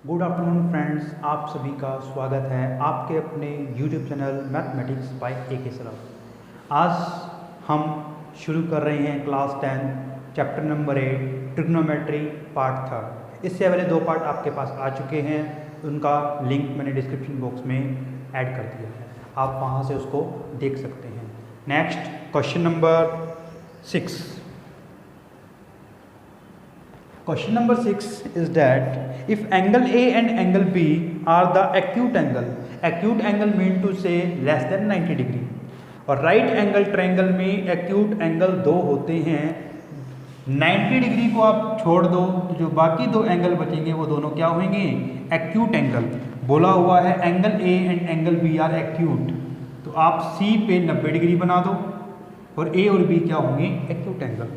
Good afternoon friends, आप सभी का स्वागत है आपके अपने YouTube channel mathematics bye AK Saraf. आज हम शुरू कर रहे हैं class 10 chapter number 8 trigonometry part 3। इससे पहले 2 पार्ट आपके पास आ चुके हैं, उनका लिंक मैंने डिस्क्रिप्शन बॉक्स में ऐड कर दिया है, आप वहाँ से उसको देख सकते हैं। Next question number 6। Question number 6 is that if angle A and angle B are the acute angle mean to say less than 90 degree, और राइट एंगल ट्रायंगल में एक्यूट एंगल 2 होते हैं। 90 डिग्री को आप छोड़ दो, जो बाकी 2 एंगल बचेंगे वो दोनों क्या होंगे? Acute angle. बोला हुआ है angle A and angle B are acute, तो आप C पे 90 डिग्री बना दो और A और B क्या होंगे? Acute angle.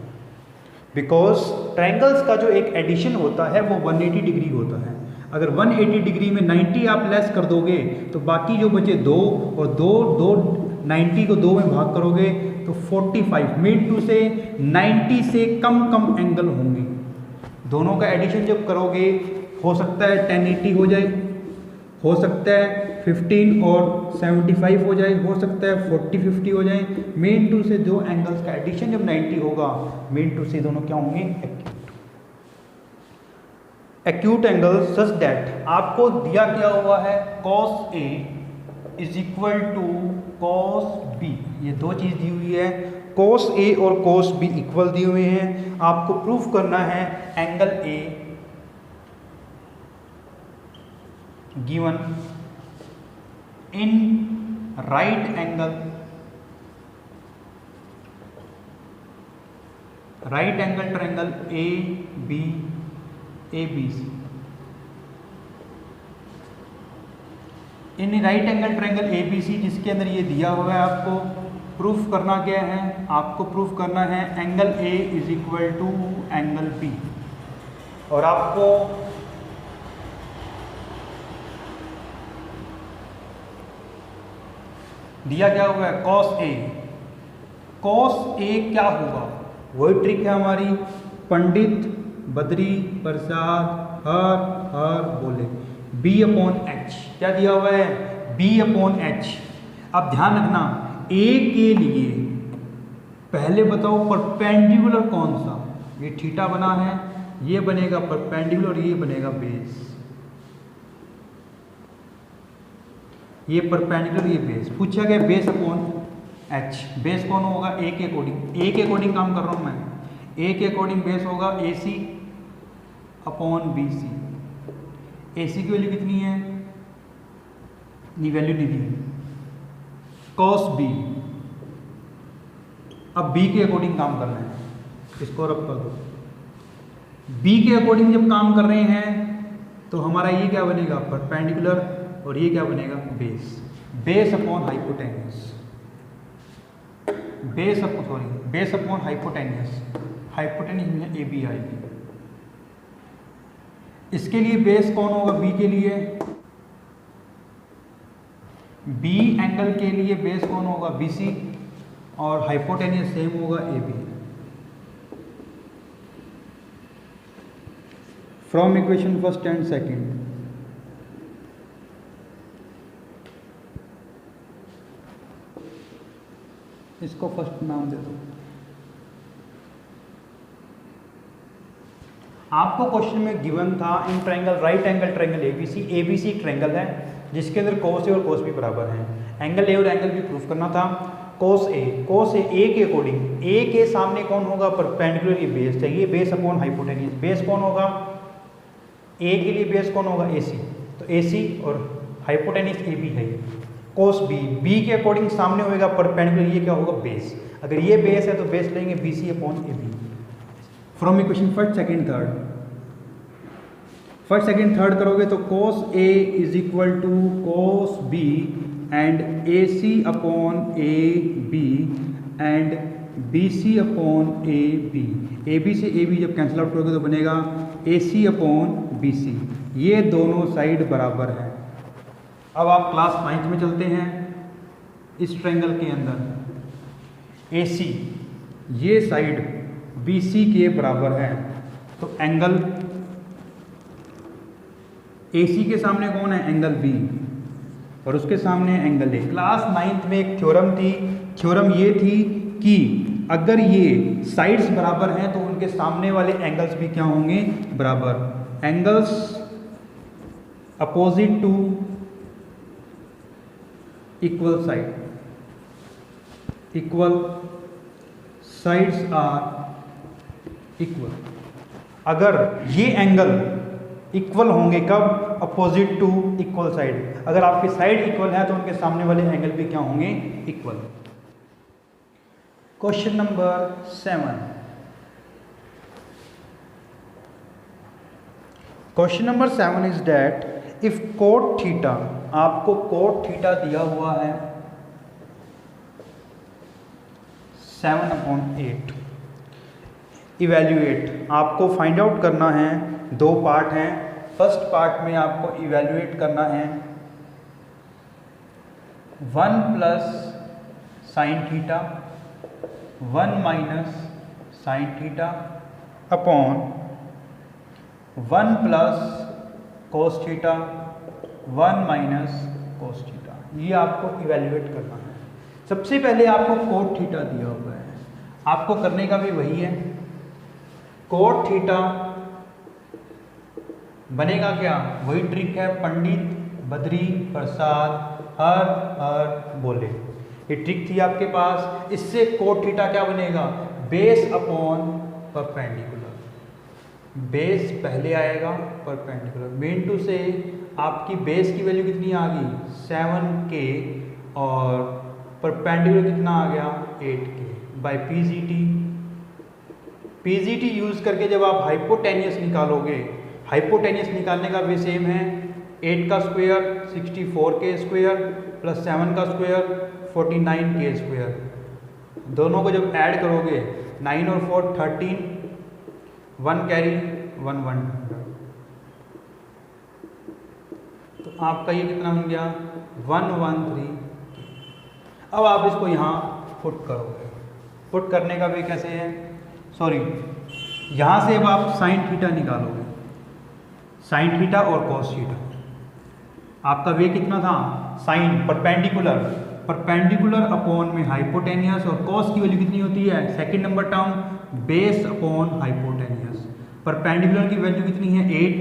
बिकॉज ट्रायंगल्स का जो एक एडिशन होता है वो 180 डिग्री होता है। अगर 180 डिग्री में 90 आप लेस कर दोगे तो बाकी जो बचे 2 और 2 90 को 2 में भाग करोगे तो 45 मीन टू से 90 से कम एंगल होंगे। दोनों का एडिशन जब करोगे हो सकता है 1080 हो जाए, हो सकता है 15 और 75 हो जाए, हो सकता है 40-50 हो जाए। मेन टू से 2 एंगल्स का एडिशन जब 90 होगा, मेन टू से दोनों क्या होंगे? एक्यूट एंगल सच दैट आपको दिया क्या हुआ है? cos A is equal to cos B। ये 2 चीज़ दी हुई है, cos A और cos B इक्वल दिए हुए हैं। आपको प्रूफ करना है angle A given in right angle triangle ABC। In right angle triangle ABC जिसके अंदर ये दिया हुआ है, आपको प्रूफ करना क्या है? आपको प्रूफ करना है angle A is equal to angle B, और आपको दिया क्या हुआ है? cos A क्या होगा? वही ट्रिक है हमारी, पंडित बद्री प्रसाद हर बोले B/H। क्या दिया हुआ है? B/H। अब ध्यान रखना, A के लिए पहले बताओ परपेंडिकुलर कौन सा? ये थीटा बना है, ये बनेगा परपेंडिकुलर और ये बनेगा बेस। ये परपेंडिकुलर, ये बेस। पूछा गया बेस अपॉन H। बेस कौन होगा? A के अकॉर्डिंग काम कर रहा हूं मैं। A के अकॉर्डिंग बेस होगा AC अपॉन BC। AC की वैल्यू कितनी है? ये वैल्यू नहीं दी, cos B। अब B के अकॉर्डिंग काम करना है, इसको रब कर दो। B के अकॉर्डिंग जब काम कर रहे हैं तो हमारा ये क्या बनेगा? परपेंडिकुलर, और ये क्या बनेगा? Base upon hypotenuse. Base upon hypotenuse में AB आएगी। इसके लिए बेस कौन होगा? B के लिए B एंगल के लिए बेस कौन होगा? BC, और हाइपोटेन्यूस सेम होगा AB। From equation first and second, इसको फर्स्ट नाम दे दो। आपको क्वेश्चन में गिवन था in triangle right angle triangle ABC एक ट्रायंगल है जिसके अंदर cos A और cos B बराबर हैं। एंगल A और एंगल B प्रूफ करना था। cos A के अकॉर्डिंग A के सामने कौन होगा? परपेंडिकुलर, ये बेस चाहिए, बेस अपॉन हाइपोटेन्यूस। बेस कौन होगा? A के लिए बेस कौन होगा? AC, तो AC और हाइपोटेन्यूस AB है। cos B के अकॉर्डिंग सामने होगा परपेंडिकुलर, ये क्या होगा? बेस। अगर ये बेस है तो बेस लेंगे BC upon AB। From equation first second third करोगे तो cos A is equal to cos B and AC upon AB and BC upon AB। AB से AB जब कैंसिल आउट करोगे तो बनेगा AC अपॉन BC। ये दोनों साइड बराबर है। अब आप क्लास 9 में चलते हैं। इस ट्रायंगल के अंदर AC ये साइड BC के बराबर है, तो एंगल AC के सामने कौन है, एंगल B, और उसके सामने एंगल A। क्लास 9th में एक थ्योरम थी, थ्योरम ये थी कि अगर ये साइड्स बराबर हैं तो उनके सामने वाले एंगल्स भी क्या होंगे, बराबर। Angles opposite to equal side, equal sides are equal. अगर ये एंगल इक्वल होंगे कब, अपोजिट टू इक्वल साइड। अगर आपकी साइड इक्वल है तो उनके सामने वाले एंगल भी क्या होंगे, equal. Question number 7। Question number 7 is that if cot theta, आपको कोट थीटा दिया हुआ है 7/8। इवैल्यूएट, आपको फाइंड आउट करना है, दो पार्ट हैं। फर्स्ट पार्ट में आपको इवैल्यूएट करना है 1 plus sine theta 1 minus sine theta upon 1 plus cos theta 1 minus cos theta. ये आपको इवैल्यूएट करना है। सबसे पहले आपको कोट थीटा दिया हुआ है, आपको करने का भी वही है। कोट थीटा बनेगा क्या, वही ट्रिक है, पंडित बद्री प्रसाद हर बोले, ये ट्रिक थी आपके पास। इससे कोट थीटा क्या बनेगा, बेस अपॉन परपेंडिकुलर। बेस पहले आएगा, परपेंडिकुलर। मेन टू से आपकी बेस की वैल्यू कितनी आ गई, 7K, और परपेंडिकुलर कितना आ गया, 8K bye PGT। PGT use करके जब आप हाइपोटेनियस निकालोगे, हाइपोटेनियस निकालने का भी सेम है, 8 का स्क्वायर 64K स्क्वायर प्लस 7 का स्क्वायर 49K स्क्वायर। दोनों को जब ऐड करोगे 9 और 4 13, 1 कैरी 1 1, तो आपका ये कितना बन गया 113। अब आप इसको यहाँ पुट करोगे, पुट करने का भी कैसे है, सॉरी, यहाँ से अब आप साइन थीटा निकालोगे, साइन थीटा और कॉस थीटा। आपका वे कितना था, साइन परपेंडिकुलर, परपेंडिकुलर अपॉन में हाइपोटेनियस, और कॉस की वैल्यू कितनी होती है, second number term, base upon hypotenuse. Perpendicular की वैल्यू कितनी है 8,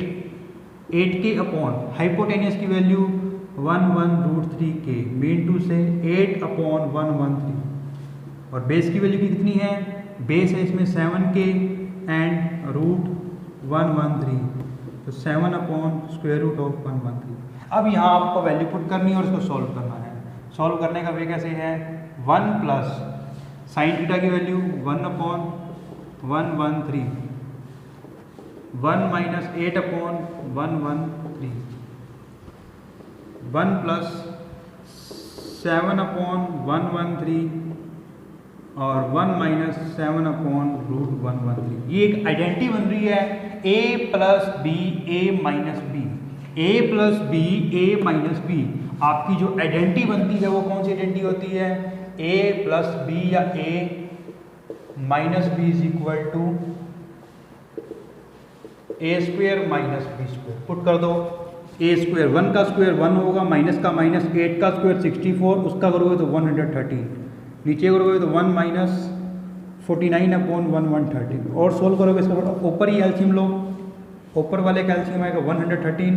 8K अपॉन हाइपोटेनियस की वैल्यू 1/√3K, मेन टू से 8 अपॉन 113, और बेस की वैल्यू कितनी है, बेस है इसमें 7K एंड √113, तो 7 अपॉन स्क्वायर रूट ऑफ 113। अब यहाँ आपको वैल्यू पुट करनी है और इसको सॉल्व करना है। सॉल्व करने का वे कैसे है, 1 प्लस साइन थीटा की value 1 upon 113, 1 minus 8 upon 113, 1 plus 7 upon 113 और 1 माइनस 7 अपॉन √113। ये एक आइडेंटिटी बन रही है, a plus B A minus B, a plus B A minus B. आपकी जो आइडेंटिटी बनती है वो कौन सी आइडेंटिटी होती है, a प्लस बी या a minus B is equal to a square minus B square. Put कर दो, a स्क्वेयर 1 का स्क्वेयर 1 होगा, माइनस का माइनस, 8 का स्क्वेयर 64, उसका करोगे तो 113, नीचे करोगे तो 1 माइनस 49 अपॉन 113, और सोल्व करोगे इसका ऊपर ही एलसीएम लो, ऊपर वाले का एलसीएम आएगा 113,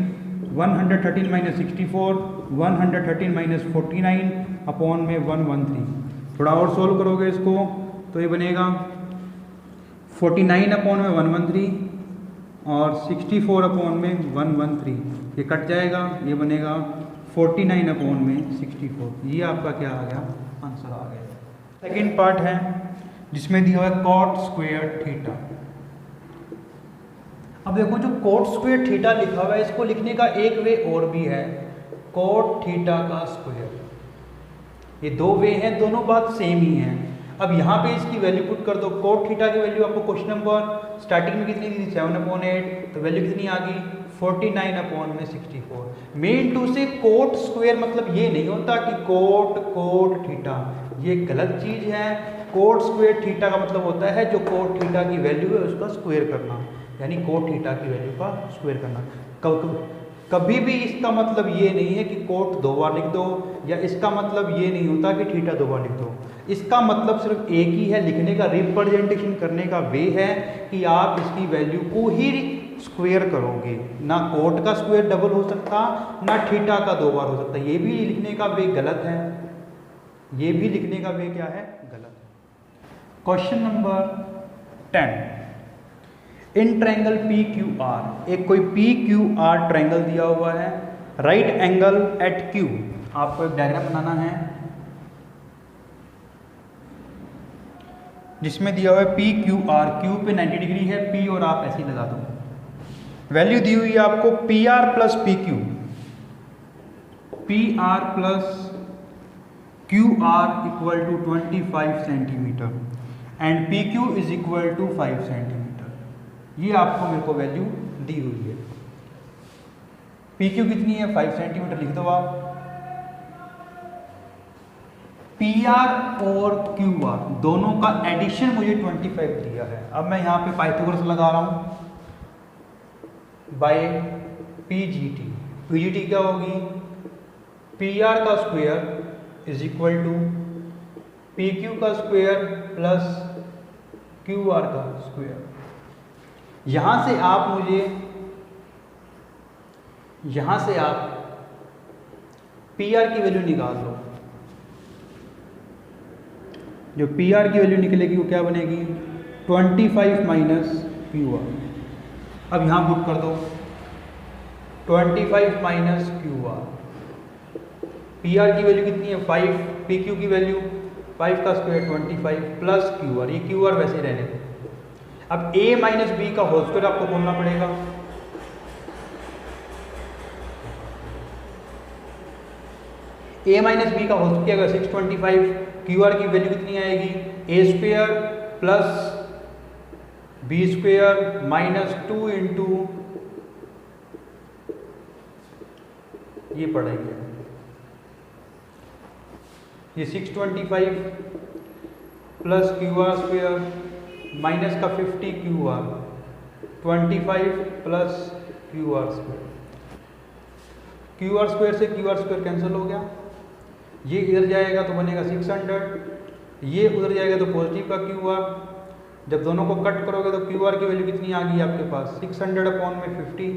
113 माइनस 64, 113 माइनस 49 अपॉन में 113। थोड़ा और सोल्व करोगे इसको तो ये बनेगा 49 अपॉन में 113 और 64 अपॉन में 113, ये कट जाएगा, ये बनेगा 49 अपॉन में 64। ये आपका क्या आ गया, आंसर आ गया। सेकेंड पार्ट है जिसमें दिया हुआ है कॉट स्क्वायर थीटा। अब देखो जो कोट स्क्वायर थीटा लिखा हुआ है, इसको लिखने का एक वे और भी है, कोट थीटा का स्क्वायर। ये दो वे हैं, दोनों बात सेम ही है। अब यहाँ पे इसकी वैल्यू पुट कर दो, कोट थीटा की वैल्यू आपको क्वेश्चन नंबर स्टार्टिंग में कितनी थी 7/8, तो वैल्यू कितनी आ गई 49 अपॉन में 64। मेन टू से कोट स्क्वायर मतलब ये नहीं होता कि कोट कोट थीटा, ये गलत चीज़ है। कोट स्क्वायर थीटा का मतलब होता है जो कोट थीटा की वैल्यू है उसका स्क्वायर करना, यानी कोट थीटा की वैल्यू का स्क्वायर करना। कभी भी इसका मतलब ये नहीं है कि कोट 2 बार लिख दो, या इसका मतलब ये नहीं होता कि थीटा 2 बार लिख दो। इसका मतलब सिर्फ एक ही है, लिखने का रिप्रेजेंटेशन करने का वे है कि आप इसकी वैल्यू को ही स्क्वायर करोगे। ना कोट का स्क्वायर डबल हो सकता, ना थीटा का 2 बार हो सकता। ये भी लिखने का वे गलत है, ये भी लिखने का वे क्या है, गलत है। Question number 10, in triangle P Q R, एक कोई पी क्यू आर ट्रायंगल दिया हुआ है, राइट एंगल एट क्यू। आपको एक डायग्राम बनाना है जिसमें दिया हुआ है पी क्यू आर, क्यू पे 90 डिग्री है, पी और आप ऐसे ही लगा दो। वैल्यू दी हुई है आपको P R plus P Q, P R plus Q R equal to 25 centimetre and P Q is equal to 5 centimetre. ये आपको मेरे को वैल्यू दी हुई है। पी क्यू कितनी है, 5 सेंटीमीटर लिख दो आप। पी आर और क्यू आर दोनों का एडिशन मुझे 25 दिया है। अब मैं यहाँ पे पाइथागोरस लगा रहा हूँ by P G T. P G T क्या होगी, पी आर का square is equal to P Q का स्क्वायर प्लस क्यू आर का स्क्वायर। यहां से आप पी आर की वैल्यू निकाल लो। जो पी आर की वैल्यू निकलेगी वो क्या बनेगी, 25 माइनस क्यू आर। अब यहां पुट कर दो 25 minus Q R. P R की वैल्यू कितनी है 5, पी क्यू की वैल्यू 5 का स्क्वायर 25 प्लस क्यू आर। ये क्यू आर वैसे रहने दो। अब a माइनस बी का होल स्क्वायर आपको बोलना पड़ेगा। a माइनस बी का होल स्क्वायर 625, क्यू आर की वैल्यू कितनी आएगी, a square plus B square minus 2 into ये पड़ेगी ये 625 plus Q R square minus का 50 Q R 25 plus Q R square. Q R square से क्यू आर स्क्वायर कैंसिल हो गया, ये इधर जाएगा तो बनेगा 600, ये उधर जाएगा तो पॉजिटिव का क्यू आर। जब दोनों को कट करोगे तो क्यू आर की वैल्यू कितनी आ गई आपके पास, 600 अपॉन में 50,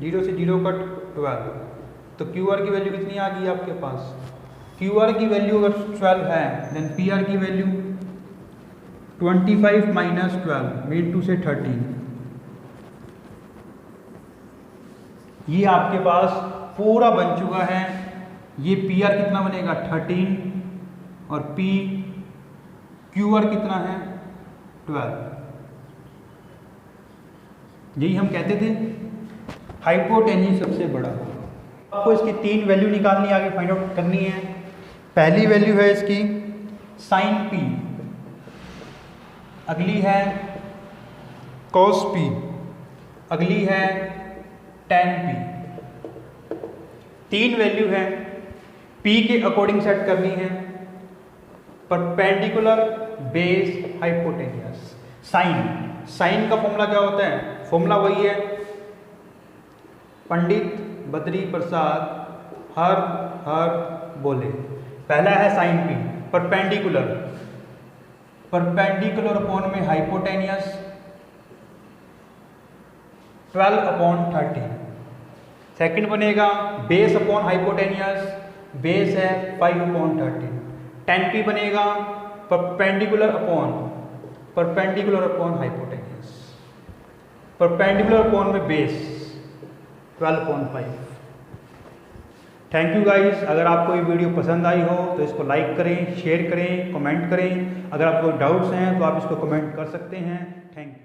0 से 0 कट 12, तो क्यू आर की वैल्यू कितनी आ गई आपके पास। क्यू आर की वैल्यू अगर 12 है देन पी आर की वैल्यू 25 माइनस 12 इंटू से 13। ये आपके पास पूरा बन चुका है। ये पी आर कितना बनेगा 13 और पी क्यू आर कितना है 12। यही हम कहते थे हाइपोटेन्यूज सबसे बड़ा। आपको इसकी 3 वैल्यू निकालनी है, आगे फाइंड आउट करनी है। पहली वैल्यू है इसकी साइन पी, अगली है कॉस पी, अगली है टेन पी। 3 वैल्यू है, पी के अकॉर्डिंग सेट करनी है, परपेंडिकुलर बेस हाइपोटेन्यूज। साइन का फॉर्मूला क्या होता है, फॉर्मूला वही है पंडित बद्री प्रसाद हर बोले। पहला है साइन पी परपेंडिकुलर अपॉन में हाइपोटेन्यूज 12 अपॉन 30। सेकंड बनेगा बेस अपॉन हाइपोटेन्यूज, बेस है 5 अपॉन 30। 10p बनेगा perpendicular upon hypotenuse, perpendicular upon में base 12 upon 5। Thank you guys. अगर आपको ये वीडियो पसंद आई हो तो इसको लाइक करें, शेयर करें, कमेंट करें। अगर आपको डाउट्स हैं तो आप इसको कमेंट कर सकते हैं। Thank you.